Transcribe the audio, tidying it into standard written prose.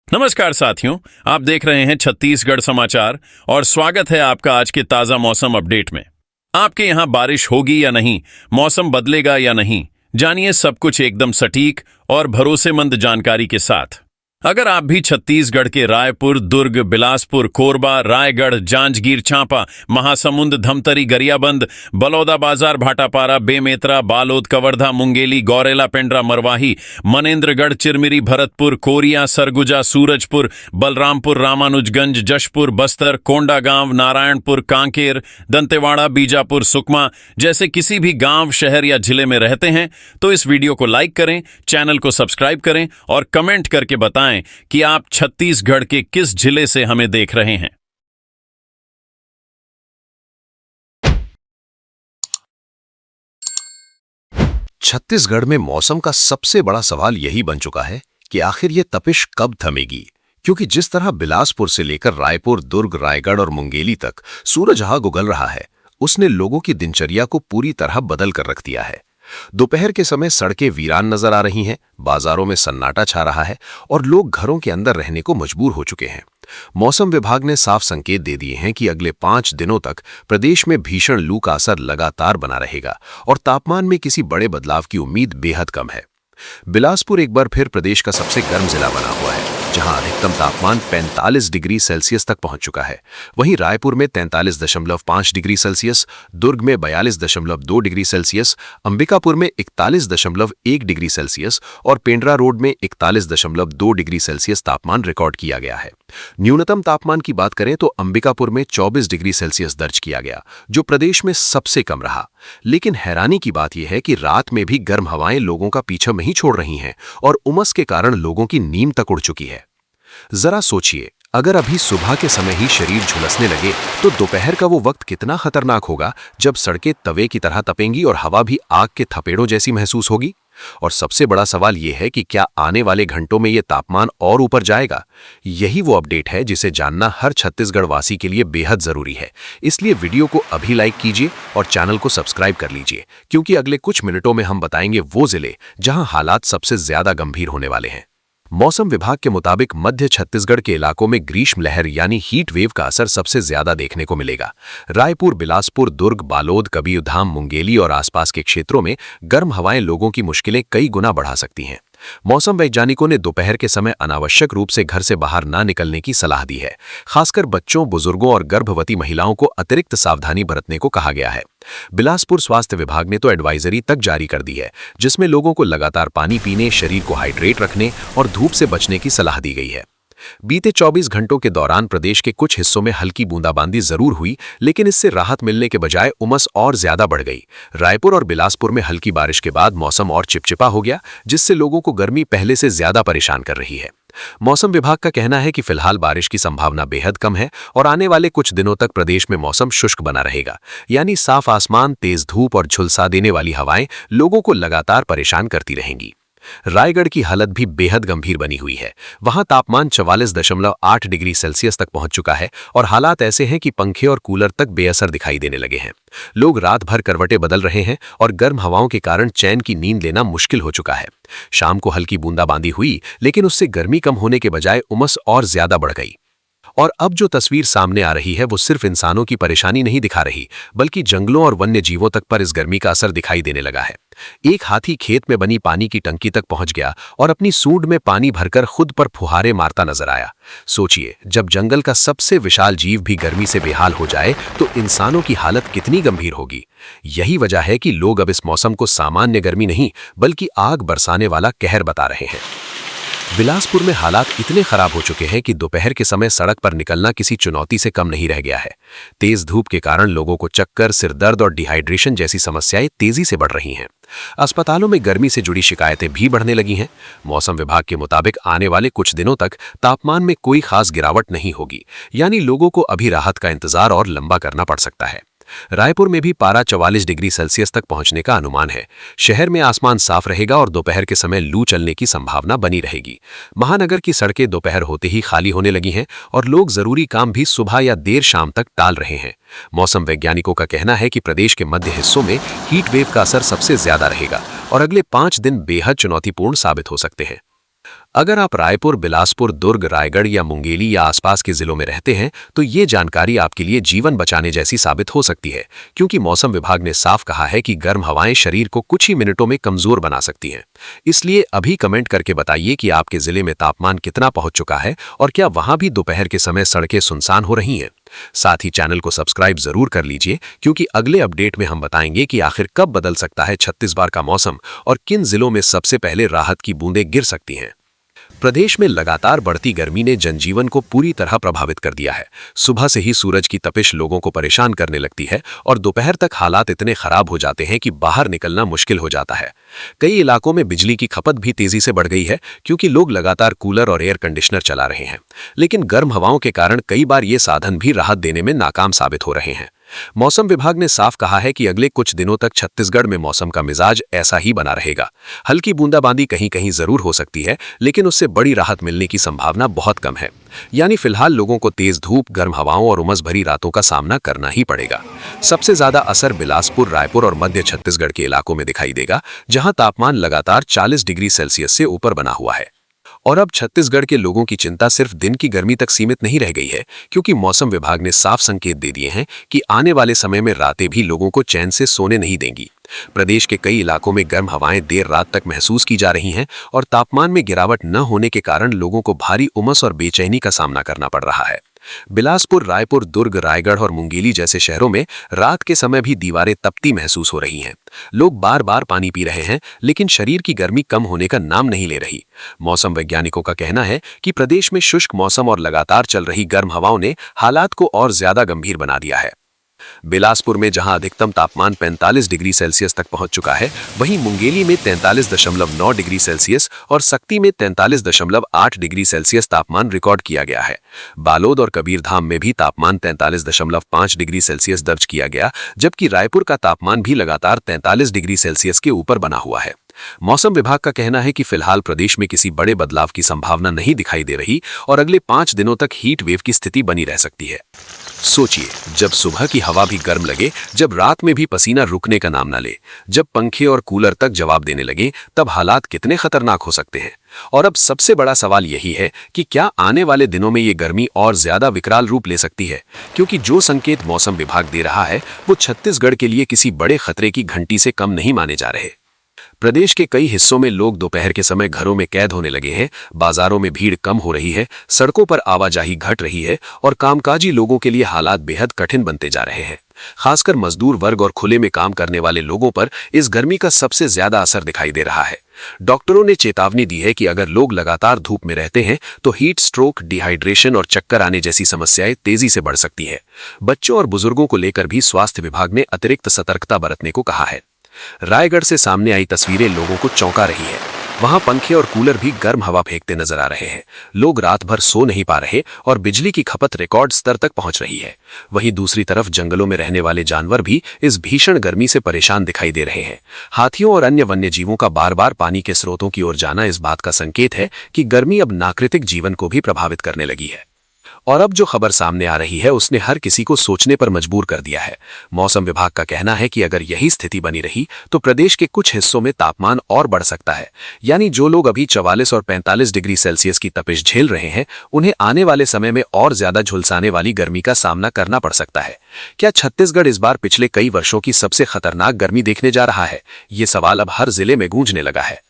नमस्कार साथियों, आप देख रहे हैं छत्तीसगढ़ समाचार और स्वागत है आपका आज के ताजा मौसम अपडेट में। आपके यहाँ बारिश होगी या नहीं, मौसम बदलेगा या नहीं, जानिए सब कुछ एकदम सटीक और भरोसेमंद जानकारी के साथ। अगर आप भी छत्तीसगढ़ के रायपुर, दुर्ग, बिलासपुर, कोरबा, रायगढ़, जांजगीर चांपा, महासमुंद, धमतरी, गरियाबंद, बलौदाबाजार, भाटापारा, बेमेतरा, बालोद, कवर्धा, मुंगेली, गौरेला, पेंड्रा, मरवाही, मनेन्द्रगढ़, चिरमिरी, भरतपुर, कोरिया, सरगुजा, सूरजपुर, बलरामपुर, रामानुजगंज, जशपुर, बस्तर, कोंडागांव, नारायणपुर, कांकेर, दंतेवाड़ा, बीजापुर, सुकमा जैसे किसी भी गांव, शहर या जिले में रहते हैं तो इस वीडियो को लाइक करें, चैनल को सब्सक्राइब करें और कमेंट करके बताएं कि आप छत्तीसगढ़ के किस जिले से हमें देख रहे हैं। छत्तीसगढ़ में मौसम का सबसे बड़ा सवाल यही बन चुका है कि आखिर ये तपिश कब थमेगी, क्योंकि जिस तरह बिलासपुर से लेकर रायपुर, दुर्ग, रायगढ़ और मुंगेली तक सूरज आग उगल रहा है, उसने लोगों की दिनचर्या को पूरी तरह बदल कर रख दिया है। दोपहर के समय सड़कें वीरान नजर आ रही हैं, बाजारों में सन्नाटा छा रहा है और लोग घरों के अंदर रहने को मजबूर हो चुके हैं। मौसम विभाग ने साफ संकेत दे दिए हैं कि अगले 5 दिनों तक प्रदेश में भीषण लू का असर लगातार बना रहेगा और तापमान में किसी बड़े बदलाव की उम्मीद बेहद कम है। बिलासपुर एक बार फिर प्रदेश का सबसे गर्म जिला बना हुआ है, जहां अधिकतम तापमान 45 डिग्री सेल्सियस तक पहुंच चुका है। वहीं रायपुर में 43.5 डिग्री सेल्सियस, दुर्ग में 42.2 डिग्री सेल्सियस, अंबिकापुर में 41.1 डिग्री सेल्सियस और पेंड्रा रोड में 41.2 डिग्री सेल्सियस तापमान रिकॉर्ड किया गया है। न्यूनतम तापमान की बात करें तो अंबिकापुर में 24 डिग्री सेल्सियस दर्ज किया गया, जो प्रदेश में सबसे कम रहा। लेकिन हैरानी की बात यह है कि रात में भी गर्म हवाएं लोगों का पीछा नहीं छोड़ रही हैं और उमस के कारण लोगों की नींद तक उड़ चुकी है। जरा सोचिए, अगर अभी सुबह के समय ही शरीर झुलसने लगे तो दोपहर का वो वक्त कितना खतरनाक होगा, जब सड़कें तवे की तरह तपेंगी और हवा भी आग के थपेड़ों जैसी महसूस होगी। और सबसे बड़ा सवाल यह है कि क्या आने वाले घंटों में यह तापमान और ऊपर जाएगा? यही वो अपडेट है जिसे जानना हर छत्तीसगढ़ वासी के लिए बेहद जरूरी है। इसलिए वीडियो को अभी लाइक कीजिए और चैनल को सब्सक्राइब कर लीजिए, क्योंकि अगले कुछ मिनटों में हम बताएंगे वो जिले जहां हालात सबसे ज्यादा गंभीर होने वाले हैं। मौसम विभाग के मुताबिक मध्य छत्तीसगढ़ के इलाकों में ग्रीष्म लहर यानी हीट वेव का असर सबसे ज्यादा देखने को मिलेगा। रायपुर, बिलासपुर, दुर्ग, बालोद, कबीरधाम, मुंगेली और आसपास के क्षेत्रों में गर्म हवाएं लोगों की मुश्किलें कई गुना बढ़ा सकती हैं। मौसम वैज्ञानिकों ने दोपहर के समय अनावश्यक रूप से घर से बाहर न निकलने की सलाह दी है। खासकर बच्चों, बुजुर्गों और गर्भवती महिलाओं को अतिरिक्त सावधानी बरतने को कहा गया है। बिलासपुर स्वास्थ्य विभाग ने तो एडवाइजरी तक जारी कर दी है, जिसमें लोगों को लगातार पानी पीने, शरीर को हाइड्रेट रखने और धूप से बचने की सलाह दी गई है। बीते 24 घंटों के दौरान प्रदेश के कुछ हिस्सों में हल्की बूंदाबांदी जरूर हुई, लेकिन इससे राहत मिलने के बजाय उमस और ज्यादा बढ़ गई। रायपुर और बिलासपुर में हल्की बारिश के बाद मौसम और चिपचिपा हो गया, जिससे लोगों को गर्मी पहले से ज्यादा परेशान कर रही है। मौसम विभाग का कहना है कि फिलहाल बारिश की संभावना बेहद कम है और आने वाले कुछ दिनों तक प्रदेश में मौसम शुष्क बना रहेगा, यानी साफ आसमान, तेज धूप और झुलसा देने वाली हवाएं लोगों को लगातार परेशान करती रहेंगी। रायगढ़ की हालत भी बेहद गंभीर बनी हुई है। वहां तापमान 44.8 डिग्री सेल्सियस तक पहुंच चुका है और हालात ऐसे हैं कि पंखे और कूलर तक बेअसर दिखाई देने लगे हैं। लोग रात भर करवटें बदल रहे हैं और गर्म हवाओं के कारण चैन की नींद लेना मुश्किल हो चुका है। शाम को हल्की बूंदाबांदी हुई, लेकिन उससे गर्मी कम होने के बजाय उमस और ज्यादा बढ़ गई। और अब जो तस्वीर सामने आ रही है वो सिर्फ इंसानों की परेशानी नहीं दिखा रही, बल्कि जंगलों और वन्य जीवों तक पर इस गर्मी का असर दिखाई देने लगा है। एक हाथी खेत में बनी पानी की टंकी तक पहुंच गया और अपनी सूंड में पानी भरकर खुद पर फुहारे मारता नजर आया। सोचिए, जब जंगल का सबसे विशाल जीव भी गर्मी से बेहाल हो जाए तो इंसानों की हालत कितनी गंभीर होगी। यही वजह है कि लोग अब इस मौसम को सामान्य गर्मी नहीं, बल्कि आग बरसाने वाला कहर बता रहे हैं। बिलासपुर में हालात इतने खराब हो चुके हैं कि दोपहर के समय सड़क पर निकलना किसी चुनौती से कम नहीं रह गया है। तेज धूप के कारण लोगों को चक्कर, सिरदर्द और डिहाइड्रेशन जैसी समस्याएं तेजी से बढ़ रही हैं। अस्पतालों में गर्मी से जुड़ी शिकायतें भी बढ़ने लगी हैं। मौसम विभाग के मुताबिक आने वाले कुछ दिनों तक तापमान में कोई खास गिरावट नहीं होगी, यानी लोगों को अभी राहत का इंतजार और लंबा करना पड़ सकता है। रायपुर में भी पारा 44 डिग्री सेल्सियस तक पहुंचने का अनुमान है। शहर में आसमान साफ रहेगा और दोपहर के समय लू चलने की संभावना बनी रहेगी। महानगर की सड़कें दोपहर होते ही खाली होने लगी हैं और लोग जरूरी काम भी सुबह या देर शाम तक टाल रहे हैं। मौसम वैज्ञानिकों का कहना है कि प्रदेश के मध्य हिस्सों में हीट वेव का असर सबसे ज्यादा रहेगा और अगले 5 दिन बेहद चुनौतीपूर्ण साबित हो सकते हैं। अगर आप रायपुर, बिलासपुर, दुर्ग, रायगढ़ या मुंगेली या आसपास के जिलों में रहते हैं तो ये जानकारी आपके लिए जीवन बचाने जैसी साबित हो सकती है, क्योंकि मौसम विभाग ने साफ कहा है कि गर्म हवाएं शरीर को कुछ ही मिनटों में कमजोर बना सकती हैं। इसलिए अभी कमेंट करके बताइए कि आपके जिले में तापमान कितना पहुंच चुका है और क्या वहां भी दोपहर के समय सड़कें सुनसान हो रही हैं। साथ ही चैनल को सब्सक्राइब जरूर कर लीजिए, क्योंकि अगले अपडेट में हम बताएंगे कि आखिर कब बदल सकता है छत्तीसगढ़ का मौसम और किन जिलों में सबसे पहले राहत की बूंदें गिर सकती हैं। प्रदेश में लगातार बढ़ती गर्मी ने जनजीवन को पूरी तरह प्रभावित कर दिया है। सुबह से ही सूरज की तपिश लोगों को परेशान करने लगती है और दोपहर तक हालात इतने खराब हो जाते हैं कि बाहर निकलना मुश्किल हो जाता है। कई इलाकों में बिजली की खपत भी तेजी से बढ़ गई है, क्योंकि लोग लगातार कूलर और एयर कंडीशनर चला रहे हैं। लेकिन गर्म हवाओं के कारण कई बार ये साधन भी राहत देने में नाकाम साबित हो रहे हैं। मौसम विभाग ने साफ कहा है कि अगले कुछ दिनों तक छत्तीसगढ़ में मौसम का मिजाज ऐसा ही बना रहेगा। हल्की बूंदाबांदी कहीं कहीं जरूर हो सकती है, लेकिन उससे बड़ी राहत मिलने की संभावना बहुत कम है। यानी फिलहाल लोगों को तेज धूप, गर्म हवाओं और उमस भरी रातों का सामना करना ही पड़ेगा। सबसे ज्यादा असर बिलासपुर, रायपुर और मध्य छत्तीसगढ़ के इलाकों में दिखाई देगा, जहां तापमान लगातार 40 डिग्री सेल्सियस से ऊपर बना हुआ है। और अब छत्तीसगढ़ के लोगों की चिंता सिर्फ दिन की गर्मी तक सीमित नहीं रह गई है, क्योंकि मौसम विभाग ने साफ संकेत दे दिए हैं कि आने वाले समय में रातें भी लोगों को चैन से सोने नहीं देंगी। प्रदेश के कई इलाकों में गर्म हवाएं देर रात तक महसूस की जा रही हैं और तापमान में गिरावट न होने के कारण लोगों को भारी उमस और बेचैनी का सामना करना पड़ रहा है। बिलासपुर, रायपुर, दुर्ग, रायगढ़ और मुंगेली जैसे शहरों में रात के समय भी दीवारें तपती महसूस हो रही हैं। लोग बार बार पानी पी रहे हैं, लेकिन शरीर की गर्मी कम होने का नाम नहीं ले रही। मौसम वैज्ञानिकों का कहना है कि प्रदेश में शुष्क मौसम और लगातार चल रही गर्म हवाओं ने हालात को और ज्यादा गंभीर बना दिया है। बिलासपुर में जहां अधिकतम तापमान 45 डिग्री सेल्सियस तक पहुंच चुका है, वहीं मुंगेली में 43.9 डिग्री सेल्सियस और सक्ती में 43.8 डिग्री सेल्सियस तापमान रिकॉर्ड किया गया है। बालोद और कबीरधाम में भी तापमान 43.5 डिग्री सेल्सियस दर्ज किया गया, जबकि रायपुर का तापमान भी लगातार 43 डिग्री सेल्सियस के ऊपर बना हुआ है। मौसम विभाग का कहना है कि फिलहाल प्रदेश में किसी बड़े बदलाव की संभावना नहीं दिखाई दे रही और अगले 5 दिनों तक हीट वेव की स्थिति बनी रह सकती है। सोचिए, जब सुबह की हवा भी गर्म लगे, जब रात में भी पसीना रुकने का नाम न ले, जब पंखे और कूलर तक जवाब देने लगे, तब हालात कितने खतरनाक हो सकते हैं। और अब सबसे बड़ा सवाल यही है कि क्या आने वाले दिनों में ये गर्मी और ज्यादा विकराल रूप ले सकती है, क्योंकि जो संकेत मौसम विभाग दे रहा है वो छत्तीसगढ़ के लिए किसी बड़े खतरे की घंटी से कम नहीं माने जा रहे। प्रदेश के कई हिस्सों में लोग दोपहर के समय घरों में कैद होने लगे हैं, बाजारों में भीड़ कम हो रही है, सड़कों पर आवाजाही घट रही है और कामकाजी लोगों के लिए हालात बेहद कठिन बनते जा रहे हैं। खासकर मजदूर वर्ग और खुले में काम करने वाले लोगों पर इस गर्मी का सबसे ज्यादा असर दिखाई दे रहा है। डॉक्टरों ने चेतावनी दी है कि अगर लोग लगातार धूप में रहते हैं तो हीट स्ट्रोक, डिहाइड्रेशन और चक्कर आने जैसी समस्याएं तेजी से बढ़ सकती है। बच्चों और बुजुर्गों को लेकर भी स्वास्थ्य विभाग ने अतिरिक्त सतर्कता बरतने को कहा है। रायगढ़ से सामने आई तस्वीरें लोगों को चौंका रही है। वहां पंखे और कूलर भी गर्म हवा फेंकते नजर आ रहे हैं। लोग रात भर सो नहीं पा रहे और बिजली की खपत रिकॉर्ड स्तर तक पहुंच रही है। वहीं दूसरी तरफ जंगलों में रहने वाले जानवर भी इस भीषण गर्मी से परेशान दिखाई दे रहे हैं। हाथियों और अन्य वन्य जीवों का बार बार पानी के स्रोतों की ओर जाना इस बात का संकेत है कि गर्मी अब नाकृतिक जीवन को भी प्रभावित करने लगी है। और अब जो खबर सामने आ रही है उसने हर किसी को सोचने पर मजबूर कर दिया है। मौसम विभाग का कहना है कि अगर यही स्थिति बनी रही तो प्रदेश के कुछ हिस्सों में तापमान और बढ़ सकता है। यानी जो लोग अभी 44 और 45 डिग्री सेल्सियस की तपिश झेल रहे हैं, उन्हें आने वाले समय में और ज्यादा झुलसाने वाली गर्मी का सामना करना पड़ सकता है। क्या छत्तीसगढ़ इस बार पिछले कई वर्षों की सबसे खतरनाक गर्मी देखने जा रहा है? ये सवाल अब हर जिले में गूंजने लगा है।